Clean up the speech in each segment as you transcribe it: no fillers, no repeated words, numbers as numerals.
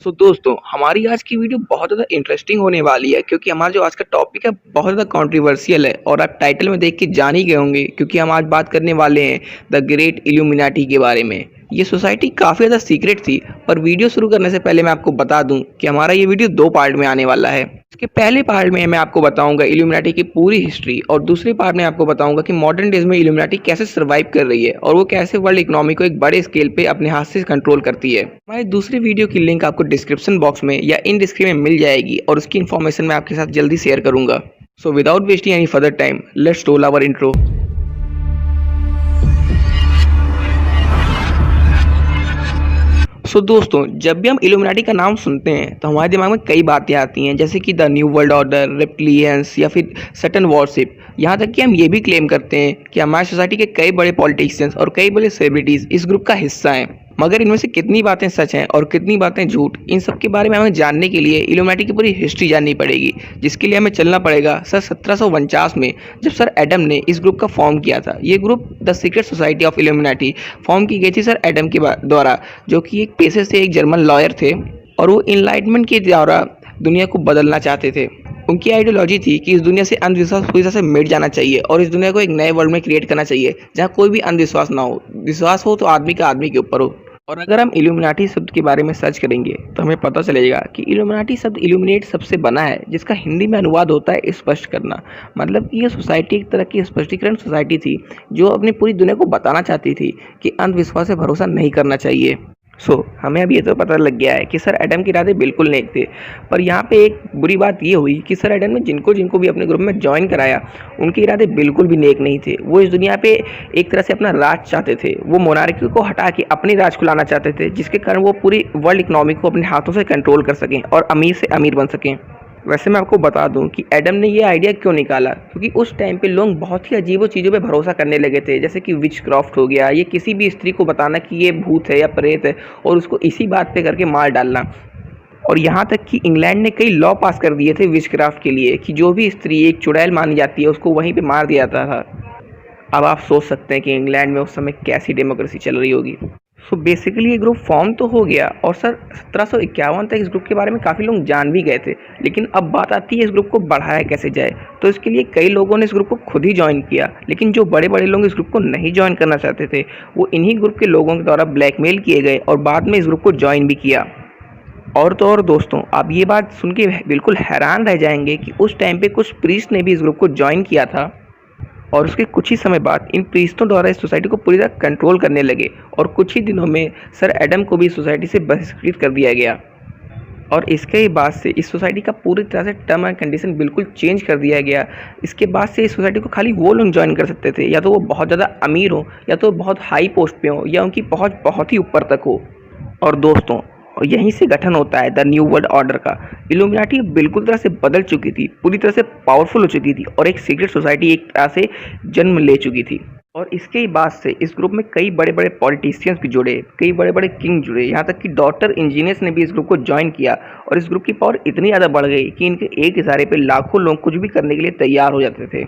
दोस्तों हमारी आज की वीडियो बहुत ज़्यादा इंटरेस्टिंग होने वाली है क्योंकि हमारा जो आज का टॉपिक है बहुत ज़्यादा कंट्रोवर्शियल है और आप टाइटल में देख के जान ही गए होंगे क्योंकि हम आज बात करने वाले हैं द ग्रेट इल्यूमिनाटी के बारे में। ये सोसाइटी काफ़ी ज़्यादा सीक्रेट थी। पर वीडियो शुरू करने से पहले मैं आपको बता दूं कि हमारा ये वीडियो दो पार्ट में आने वाला है। इसके पहले पार्ट में मैं आपको बताऊंगा इल्यूमिनाटी की पूरी हिस्ट्री और दूसरे पार्ट में आपको बताऊंगा कि मॉडर्न डेज में इल्यूमिनाटी कैसे सर्वाइव कर रही है और वो कैसे वर्ल्ड इकोनॉमी को एक बड़े स्केल पे अपने हाथ से कंट्रोल करती है। हमारी दूसरी वीडियो की लिंक आपको डिस्क्रिप्शन बॉक्स में या इन डिस्क्रिप्शन में मिल जाएगी और उसकी इन्फॉर्मेशन मैं आपके साथ जल्दी शेयर करूंगा। So without wasting any further time let's roll our intro. दोस्तों जब भी हम इल्यूमिनाटी का नाम सुनते हैं तो हमारे दिमाग में कई बातें आती हैं जैसे कि the new world order, reptilians या फिर सटन वॉरशिप। यहाँ तक कि हम ये भी क्लेम करते हैं कि हमारी सोसाइटी के कई बड़े पॉलिटिशियंस और कई बड़े सेलिब्रिटीज इस ग्रुप का हिस्सा हैं। मगर इनमें से कितनी बातें सच हैं और कितनी बातें झूठ, इन सब के बारे में हमें जानने के लिए इल्यूमिनाटी की पूरी हिस्ट्री जाननी पड़ेगी, जिसके लिए हमें चलना पड़ेगा सर 1749 में, जब सर एडम ने इस ग्रुप का फॉर्म किया था। ये group the secret society of illuminati form की गई थी सर एडम के द्वारा, जो कि एक पेशे से एक जर्मन लॉयर थे और वो इनलाइटमेंट के द्वारा दुनिया को बदलना चाहते थे। उनकी आइडियोलॉजी थी कि इस दुनिया से अंधविश्वास पूरी तरह से मिट जाना चाहिए और इस दुनिया को एक नए वर्ल्ड में क्रिएट करना चाहिए जहाँ कोई भी अंधविश्वास ना हो। विश्वास हो तो आदमी का आदमी के ऊपर हो। और अगर हम इल्यूमिनाटी शब्द के बारे में सर्च करेंगे तो हमें पता चलेगा कि इल्यूमिनाटी शब्द इल्यूमिनेट सबसे बना है, जिसका हिंदी में अनुवाद होता है स्पष्ट करना। मतलब कि ये सोसाइटी एक तरह की स्पष्टीकरण सोसाइटी थी जो अपनी पूरी दुनिया को बताना चाहती थी कि अंधविश्वास से भरोसा नहीं करना चाहिए। हमें अब ये तो पता लग गया है कि सर एडम के इरादे बिल्कुल नेक थे। पर यहाँ पे एक बुरी बात ये हुई कि सर एडम ने जिनको जिनको भी अपने ग्रुप में ज्वाइन कराया, उनके इरादे बिल्कुल भी नेक नहीं थे। वो इस दुनिया पे एक तरह से अपना राज चाहते थे। वो मोनार्की को हटा के अपने राज को लाना चाहते थे, जिसके कारण वो पूरी वर्ल्ड इकोनॉमी को अपने हाथों से कंट्रोल कर सकें और अमीर से अमीर बन सकें। वैसे मैं आपको बता दूं कि एडम ने ये आइडिया क्यों निकाला, क्योंकि उस टाइम पे लोग बहुत ही अजीब चीज़ों पे भरोसा करने लगे थे, जैसे कि विच क्राफ्ट हो गया, ये किसी भी स्त्री को बताना कि ये भूत है या प्रेत है और उसको इसी बात पे करके मार डालना। और यहाँ तक कि इंग्लैंड ने कई लॉ पास कर दिए थे विच क्राफ्ट के लिए कि जो भी स्त्री एक चुड़ैल मानी जाती है उसको वहीं पर मार दिया जाता था। अब आप सोच सकते हैं कि इंग्लैंड में उस समय कैसी डेमोक्रेसी चल रही होगी। बेसिकली ये ग्रुप फॉर्म तो हो गया और सर 1751 तक इस ग्रुप के बारे में काफ़ी लोग जान भी गए थे। लेकिन अब बात आती है इस ग्रुप को बढ़ाया कैसे जाए। तो इसके लिए कई लोगों ने इस ग्रुप को खुद ही ज्वाइन किया, लेकिन जो बड़े बड़े लोग इस ग्रुप को नहीं ज्वाइन करना चाहते थे वो इन्हीं ग्रुप के लोगों के द्वारा ब्लैकमेल किए गए और बाद में इस ग्रुप को ज्वाइन भी किया। और तो और दोस्तों, आप ये बात सुन के बिल्कुल हैरान रह जाएंगे कि उस टाइम पे कुछ प्रीस्ट ने भी इस ग्रुप को ज्वाइन किया था और उसके कुछ ही समय बाद इन प्रीस्टों द्वारा इस सोसाइटी को पूरी तरह कंट्रोल करने लगे और कुछ ही दिनों में सर एडम को भी इस सोसाइटी से बहिष्कृत कर दिया गया। और इसके ही बाद से इस सोसाइटी का पूरी तरह से टर्म एंड कंडीशन बिल्कुल चेंज कर दिया गया। इसके बाद से इस सोसाइटी को खाली वो लोग ज्वाइन कर सकते थे या तो वो बहुत ज़्यादा अमीर हो या तो बहुत हाई पोस्ट पे हो या उनकी पहुँच बहुत ही ऊपर तक हो। और दोस्तों, और यहीं से गठन होता है द न्यू वर्ल्ड ऑर्डर का। इल्यूमिनाटी बिल्कुल तरह से बदल चुकी थी, पूरी तरह से पावरफुल हो चुकी थी और एक सीक्रेट सोसाइटी एक तरह से जन्म ले चुकी थी। और इसके ही बाद से इस ग्रुप में कई बड़े बड़े पॉलिटिशियंस भी जुड़े, कई बड़े बड़े किंग जुड़े, यहाँ तक कि डॉक्टर इंजीनियर्स ने भी इस ग्रुप को ज्वाइन किया। और इस ग्रुप की पावर इतनी ज़्यादा बढ़ गई कि इनके एक इशारे पे लाखों लोग कुछ भी करने के लिए तैयार हो जाते थे।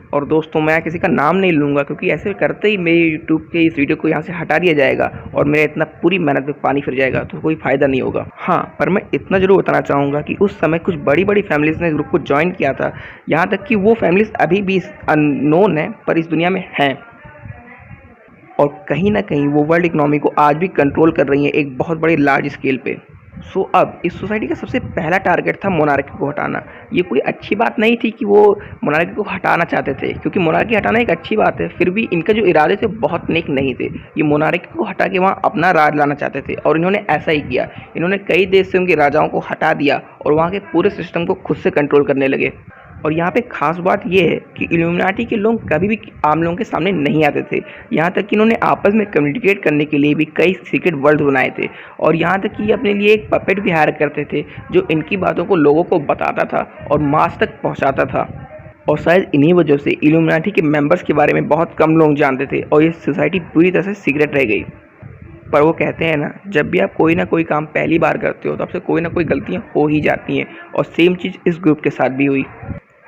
और दोस्तों, मैं किसी का नाम नहीं लूँगा क्योंकि ऐसे करते ही मेरे यूट्यूब के इस वीडियो को यहाँ से हटा दिया जाएगा और मेरा इतना पूरी मेहनत में पानी फिर जाएगा, तो कोई फ़ायदा नहीं होगा। हाँ, पर मैं इतना ज़रूर बताना चाहूँगा कि उस समय कुछ बड़ी बड़ी फैमिलीज़ ने इस ग्रुप को ज्वाइन किया था। यहाँ तक कि वो फैमिलीज़ अभी भी अननोन है पर इस दुनिया में हैं और कहीं ना कहीं वो वर्ल्ड इकोनॉमी को आज भी कंट्रोल कर रही हैं एक बहुत बड़े लार्ज स्केल पे। अब इस सोसाइटी का सबसे पहला टारगेट था मोनार्की को हटाना। ये कोई अच्छी बात नहीं थी कि वो मोनार्की को हटाना चाहते थे, क्योंकि मोनार्की हटाना एक अच्छी बात है, फिर भी इनका जो इरादे थे बहुत नेक नहीं थे। ये मोनार्की को हटा के वहाँ अपना राज लाना चाहते थे और इन्होंने ऐसा ही किया। इन्होंने कई देश से उनके राजाओं को हटा दिया और वहाँ के पूरे सिस्टम को खुद से कंट्रोल करने लगे। और यहाँ पे खास बात यह है कि इल्यूमिनाटी के लोग कभी भी आम लोगों के सामने नहीं आते थे। यहाँ तक कि इन्होंने आपस में कम्युनिकेट करने के लिए भी कई सीक्रेट वर्ल्ड बनाए थे और यहाँ तक कि ये अपने लिए एक पपेट भी हायर करते थे जो इनकी बातों को लोगों को बताता था और मास तक पहुँचाता था। और शायद इन्हीं वजह से इल्यूमिनाटी के मेंबर्स के बारे में बहुत कम लोग जानते थे और ये सोसाइटी पूरी तरह से सीक्रेट रह गई। पर वो कहते हैं ना, जब भी आप कोई ना कोई काम पहली बार करते हो तो आपसे कोई ना कोई गलतियाँ हो ही जाती हैं और सेम चीज़ इस ग्रुप के साथ भी हुई।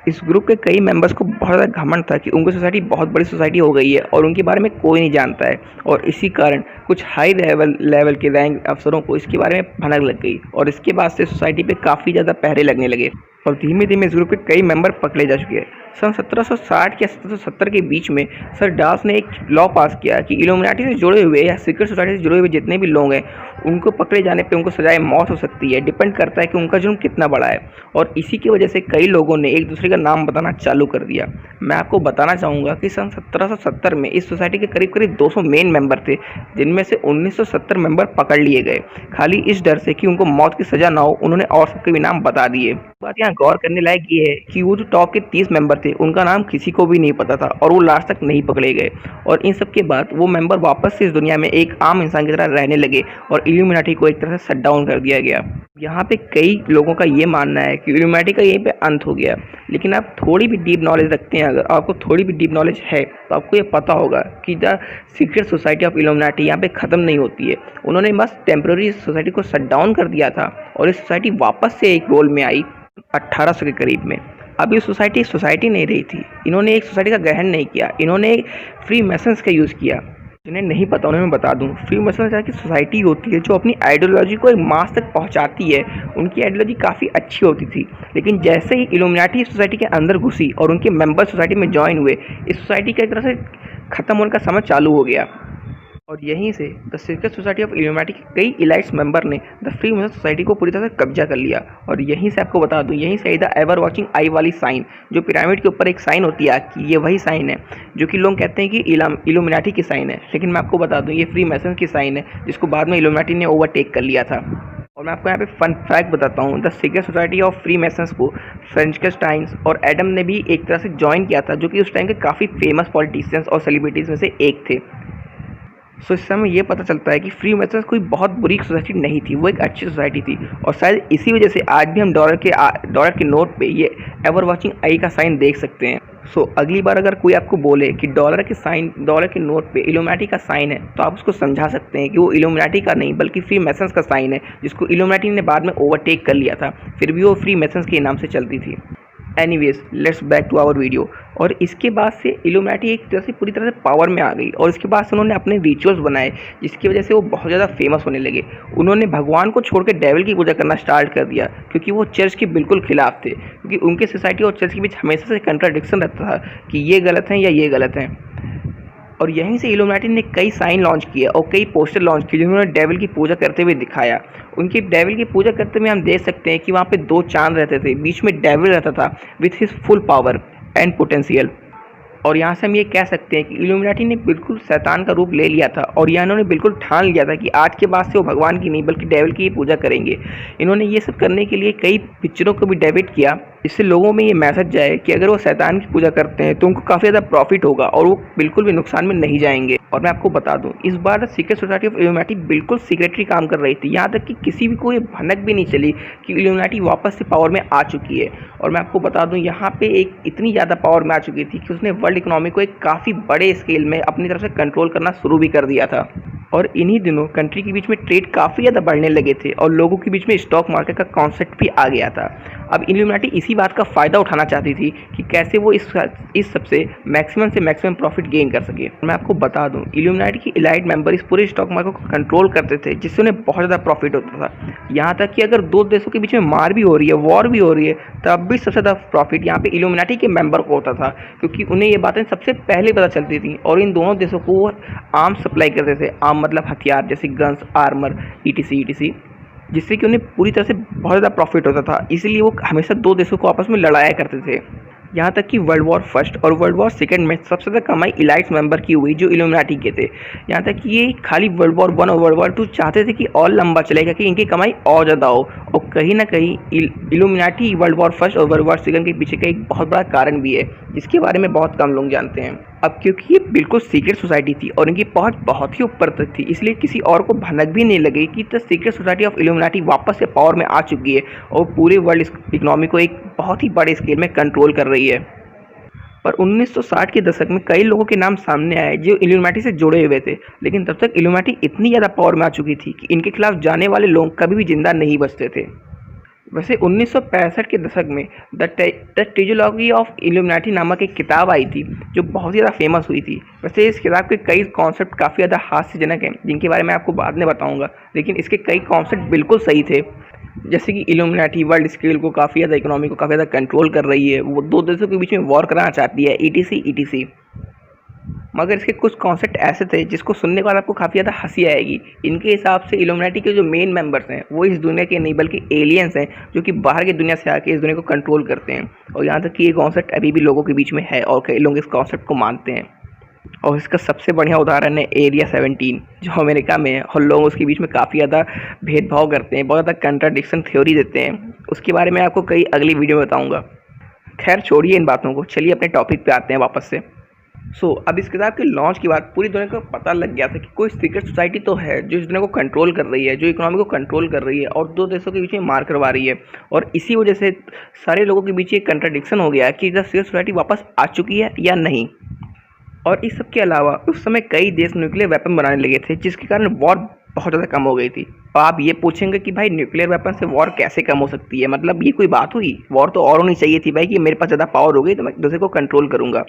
इस ग्रुप के कई मेंबर्स को बहुत ज़्यादा घमंड था कि उनकी सोसाइटी बहुत बड़ी सोसाइटी हो गई है और उनके बारे में कोई नहीं जानता है, और इसी कारण कुछ हाई लेवल के रैंक अफसरों को इसके बारे में भनक लग गई और इसके बाद से सोसाइटी पे काफ़ी ज़्यादा पहरे लगने लगे और धीमे धीमे इस ग्रुप के कई मेंबर पकड़े जा चुके हैं। सन 1760 या 1770 के बीच में सर डास ने एक लॉ पास किया कि इल्यूमिनाटी से जुड़े हुए या सीक्रेट सोसाइटी से जुड़े हुए जितने भी लोग हैं उनको पकड़े जाने पे उनको सजाए मौत हो सकती है। डिपेंड करता है कि उनका जुर्म कितना बड़ा है, और इसी की वजह से कई लोगों ने एक दूसरे का नाम बताना चालू कर दिया। मैं आपको बताना चाहूँगा कि सन 1770 में इस सोसाइटी के करीब करीब 200 मेन मेंबर थे, जिनमें से 1970 मेंबर पकड़ लिए गए, खाली इस डर से कि उनको मौत की सज़ा ना हो। उन्होंने और सबके भी नाम बता दिए। बात यहाँ गौर करने लायक ये है कि वो जो टॉप के 30 मेंबर थे उनका नाम किसी को भी नहीं पता था और वो लास्ट तक नहीं पकड़े गए, और इन सब के बाद वो मेंबर वापस से इस दुनिया में एक आम इंसान की तरह रहने लगे और इल्यूमिनाटी को एक तरह से शट डाउन कर दिया गया। यहाँ पे कई लोगों का ये मानना है कि इल्यूमिनाटी का यहीं पे अंत हो गया, लेकिन आप थोड़ी भी डीप नॉलेज रखते हैं, अगर आपको थोड़ी भी डीप नॉलेज है तो आपको ये पता होगा कि the secret society of illuminati यहाँ पे ख़त्म नहीं होती है। उन्होंने बस टेम्प्रेरी सोसाइटी को शट डाउन कर दिया था और इस सोसाइटी वापस से एक रोल में आई 1800 के करीब में। अब ये सोसाइटी नहीं रही थी। इन्होंने एक सोसाइटी का ग्रहण नहीं किया, इन्होंने फ्री मैसन्स का यूज़ किया। जिन्हें नहीं पता उन्हें मैं बता दूं, फ्री मैसन्स की सोसाइटी होती है जो अपनी आइडियोलॉजी को एक मास तक पहुंचाती है। उनकी आइडियोलॉजी काफ़ी अच्छी होती थी, लेकिन जैसे ही इल्यूमिनाटी सोसाइटी के अंदर घुसी और उनके मेंबर सोसाइटी में ज्वाइन हुए, इस सोसाइटी का एक तरह से ख़त्म होने का समय चालू हो गया। और यहीं से the secret society of illuminati के कई इलाइट्स मेंबर ने द फ्री मैसन सोसाइटी को पूरी तरह से कब्जा कर लिया। और यहीं से आपको बता दूं, यहीं से द एवर वॉचिंग आई वाली साइन, जो पिरामिड के ऊपर एक साइन होती है कि ये वही साइन है जो कि लोग कहते हैं कि इल्यूमिनाटी की साइन है, लेकिन मैं आपको बता दूं ये फ्री मैसन की साइन है जिसको बाद में इल्यूमिनाटी ने ओवरटेक कर लिया था। और मैं आपको यहाँ पे फन फैक्ट बताता हूँ, the secret society of free masons को फ्रेंचस्टाइन और एडम ने भी एक तरह से ज्वाइन किया था, जो कि उस टाइम के काफ़ी फेमस पॉलिटिशियंस और सेलिब्रिटीज़ में से एक थे। सो इससे हमें ये पता चलता है कि फ्री मैसन्स कोई बहुत बुरी सोसाइटी नहीं थी, वो एक अच्छी सोसाइटी थी। और शायद इसी वजह से आज भी हम डॉलर के नोट पे ये एवर वॉचिंग आई का साइन देख सकते हैं। सो अगली बार अगर कोई आपको बोले कि डॉलर के नोट पे इल्यूमिनाटी का साइन है, तो आप उसको समझा सकते हैं कि वो इल्यूमिनाटी का नहीं बल्कि फ्री मैसन्स का साइन है, जिसको इल्यूमिनाटी ने बाद में ओवरटेक कर लिया था, फिर भी वो फ्री मैसन्स के नाम से चलती थी। Anyways let's back to our video. और इसके बाद से इल्यूमिनाटी एक तरह से पूरी तरह से पावर में आ गई, और इसके बाद से उन्होंने अपने रिचुअल्स बनाए जिसकी वजह से वो बहुत ज़्यादा फेमस होने लगे। उन्होंने भगवान को छोड़ के डेविल की पूजा करना स्टार्ट कर दिया, क्योंकि वो चर्च के बिल्कुल खिलाफ थे, क्योंकि उनके सोसाइटी और चर्च के बीच हमेशा से कंट्राडिक्शन रहता था कि ये गलत हैं या ये गलत हैं। और यहीं से इल्यूमिनाटी ने कई साइन लॉन्च किए और कई पोस्टर लॉन्च किए जिन्होंने डेविल की पूजा करते हुए दिखाया। उनकी डेविल की पूजा करते हुए हम देख सकते हैं कि वहाँ पे 2 चांद रहते थे, बीच में डेविल रहता था with his full power and potential. और यहाँ से हम ये कह सकते हैं कि इल्यूमिनाटी ने बिल्कुल शैतान का रूप ले लिया था, और यह इन्होंने बिल्कुल ठान लिया था कि आज के बाद से वो भगवान की नहीं बल्कि डेविल की ही पूजा करेंगे। इन्होंने ये सब करने के लिए कई पिक्चरों को भी डेबिट किया, इससे लोगों में ये मैसेज जाए कि अगर वो शैतान की पूजा करते हैं तो उनको काफ़ी ज़्यादा प्रॉफिट होगा और वो बिल्कुल भी नुकसान में नहीं जाएंगे। और मैं आपको बता दूं, इस बार सीक्रेट सोसाइटी ऑफ इल्यूमिनाटी बिल्कुल सीक्रेटली काम कर रही थी, यहाँ तक कि किसी भी को ये भनक भी नहीं चली कि इल्यूमिनाटी वापस से पावर में आ चुकी है। और मैं आपको बता दूं, यहाँ पे एक इतनी ज़्यादा पावर में आ चुकी थी कि उसने वर्ल्ड इकोनॉमी को एक काफ़ी बड़े स्केल में अपनी तरफ से कंट्रोल करना शुरू भी कर दिया था। और इन्हीं दिनों कंट्री के बीच में ट्रेड काफ़ी ज़्यादा बढ़ने लगे थे और लोगों के बीच में स्टॉक मार्केट का कॉन्सेप्ट भी आ गया था। अब इल्यूमिनाटी इसी बात का फ़ायदा उठाना चाहती थी कि कैसे वो इस सबसे मैक्सिमम प्रॉफिट गेन कर सके। मैं आपको बता दूं, इल्यूमिनाटी की इलाइट मेंबर इस पूरे स्टॉक मार्केट को कंट्रोल करते थे, जिससे उन्हें बहुत ज़्यादा प्रॉफिट होता था। यहाँ तक कि अगर 2 देशों के बीच में मार भी हो रही है, वॉर भी हो रही है, तब भी सबसे ज़्यादा प्रॉफिट यहाँ पे इल्यूमिनाटी के मेंबर को होता था, क्योंकि उन्हें ये बातें सबसे पहले पता चलती थी। और इन दोनों देशों को वो आर्म्स सप्लाई करते थे, आर्म मतलब हथियार जैसे गन्स, आर्मर, ईटीसी, जिससे कि उन्हें पूरी तरह से बहुत ज़्यादा प्रॉफिट होता था। इसलिए वो हमेशा 2 देशों को आपस में लड़ाया करते थे। यहाँ तक कि वर्ल्ड वॉर फर्स्ट और वर्ल्ड वॉर सेकंड में सबसे ज़्यादा कमाई इलाइट्स मेंबर की हुई जो इल्यूमिनाटी के थे। यहाँ तक कि ये खाली वर्ल्ड वॉर 1 और वर्ल्ड वॉर 2 चाहते थे कि और लंबा चलेगा, कि इनकी कमाई और ज़्यादा हो। और कहीं ना कहीं इल्यूमिनाटी वर्ल्ड वॉर फर्स्ट और वर्ल्ड वॉर सेकंड के पीछे का एक बहुत बड़ा कारण भी है, जिसके बारे में बहुत कम लोग जानते हैं। अब क्योंकि ये बिल्कुल सीक्रेट सोसाइटी थी और इनकी पहुंच बहुत ही ऊपर तक थी, इसलिए किसी और को भनक भी नहीं लगी कि the secret society of illuminati वापस से पावर में आ चुकी है और पूरे वर्ल्ड इकोनॉमी को एक बहुत ही बड़े स्केल में कंट्रोल कर रही है। पर 1960 के दशक में कई लोगों के नाम सामने आए जो इल्यूमिनाटी से जुड़े हुए थे, लेकिन तब तक इल्यूमिनाटी इतनी ज़्यादा पावर में आ चुकी थी कि इनके खिलाफ जाने वाले लोग कभी भी जिंदा नहीं बचते थे। वैसे 1965 के दशक में द ट्रिलॉजी ऑफ इल्यूमिनाटी नामक एक किताब आई थी जो बहुत ज़्यादा फेमस हुई थी। वैसे इस किताब के कई कॉन्सेप्ट काफ़ी ज़्यादा हास्यजनक हैं जिनके बारे में आपको बाद में बताऊंगा, लेकिन इसके कई कॉन्सेप्ट बिल्कुल सही थे। जैसे कि इल्यूमिनाटी वर्ल्ड स्केल को काफ़ी ज़्यादा, इकोनॉमी को काफ़ी ज़्यादा कंट्रोल कर रही है, वो दो देशों के बीच में वॉर कराना चाहती है, ईटीसी ईटीसी। मगर इसके कुछ कॉन्सेप्ट ऐसे थे जिसको सुनने के बाद आपको काफ़ी ज़्यादा हंसी आएगी। इनके हिसाब से इल्यूमिनाटी के जो मेन मेंबर्स हैं वो इस दुनिया के नहीं बल्कि एलियंस हैं, जो कि बाहर की दुनिया से आके इस दुनिया को कंट्रोल करते हैं। और यहाँ तक कि ये कॉन्सेप्ट अभी भी लोगों के बीच में है और कई लोग इस कॉन्सेप्ट को मानते हैं। और इसका सबसे बढ़िया उदाहरण है एरिया 17, जो अमेरिका में है और लोग उसके बीच में काफ़ी ज़्यादा भेदभाव करते हैं, बहुत ज़्यादा कंट्राडिक्शन थ्योरी देते हैं। उसके बारे में आपको कई अगली वीडियो में बताऊँगा। खैर छोड़िए इन बातों को, चलिए अपने टॉपिक पे आते हैं वापस से। अब इस किताब के लॉन्च के बाद पूरी दुनिया को पता लग गया था कि कोई सीक्रेट सोसाइटी तो है जो इस दुनिया को कंट्रोल कर रही है, जो इकोनॉमी को कंट्रोल कर रही है और दो देशों के बीच में मार करवा रही है। और इसी वजह से सारे लोगों के बीच एक कंट्राडिक्शन हो गया कि द सीक्रेट सोसाइटी वापस आ चुकी है या नहीं। और इस सब के अलावा उस समय कई देश न्यूक्लियर वेपन बनाने लगे थे, जिसके कारण वॉर बहुत ज़्यादा कम हो गई थी। और आप ये पूछेंगे कि भाई न्यूक्लियर वेपन से वॉर कैसे कम हो सकती है, मतलब ये कोई बात हुई? वॉर तो और होनी चाहिए थी भाई कि मेरे पास ज़्यादा पावर हो गई तो मैं दूसरे को कंट्रोल करूँगा।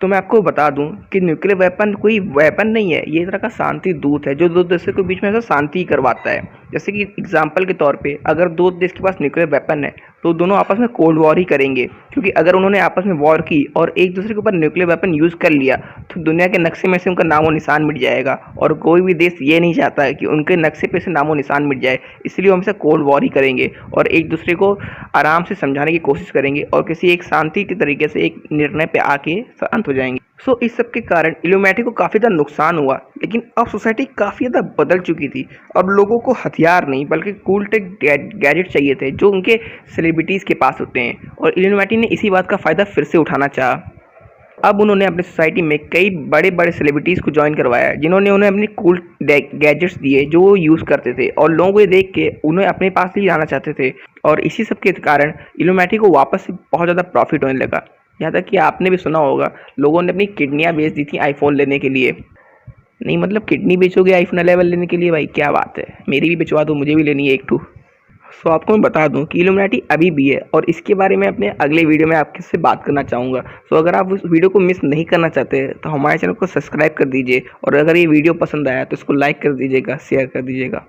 तो मैं आपको बता दूं कि न्यूक्लियर वेपन कोई वेपन नहीं है, ये एक तरह का शांति दूत है जो दो देशों के बीच में ऐसा शांति करवाता है। जैसे कि एग्जाम्पल के तौर पे अगर दो देश के पास न्यूक्लियर वेपन है तो दोनों आपस में कोल्ड वॉर ही करेंगे, क्योंकि अगर उन्होंने आपस में वॉर की और एक दूसरे के ऊपर न्यूक्लियर वेपन यूज़ कर लिया तो दुनिया के नक्शे में से उनका नामो निशान मिट जाएगा। और कोई भी देश ये नहीं चाहता है कि उनके नक्शे पे से नामो निशान मिट जाए, इसलिए वो हमेशा कोल्ड वॉर ही करेंगे और एक दूसरे को आराम से समझाने की कोशिश करेंगे और किसी एक शांति के तरीके से एक निर्णय पे आके शांत हो जाएंगे। इस सब के कारण इल्यूमिनाटी को काफ़ी ज़्यादा नुकसान हुआ, लेकिन अब सोसाइटी काफ़ी ज़्यादा बदल चुकी थी। अब लोगों को हथियार नहीं बल्कि कूल टेक गैजेट चाहिए थे जो उनके सेलिब्रिटीज़ के पास होते हैं, और इल्यूमिनाटी ने इसी बात का फ़ायदा फिर से उठाना चाहा। अब उन्होंने अपनी सोसाइटी में कई बड़े बड़े सेलिब्रिटीज़ को ज्वाइन करवाया जिन्होंने उन्हें अपनी कूल गैजेट्स दिए जो वो यूज़ करते थे, और लोगों को ये देख के उन्हें अपने पास ही लाना चाहते थे। और इसी सब के कारण इल्यूमिनाटी को वापस से बहुत ज़्यादा प्रॉफिट होने लगा। यहाँ तक कि आपने भी सुना होगा लोगों ने अपनी किडनियाँ बेच दी थी आईफोन लेने के लिए। नहीं मतलब किडनी बेचोगे आईफोन 11 लेने के लिए? भाई क्या बात है, मेरी भी बेचवा दो, मुझे भी लेनी है एक ठू। आपको मैं बता दूं कि इल्यूमिनाटी अभी भी है और इसके बारे में अपने अगले वीडियो में आपके से बात करना चाहूँगा। अगर आप उस वीडियो को मिस नहीं करना चाहते तो हमारे चैनल को सब्सक्राइब कर दीजिए, और अगर ये वीडियो पसंद आया तो इसको लाइक कर दीजिएगा, शेयर कर दीजिएगा।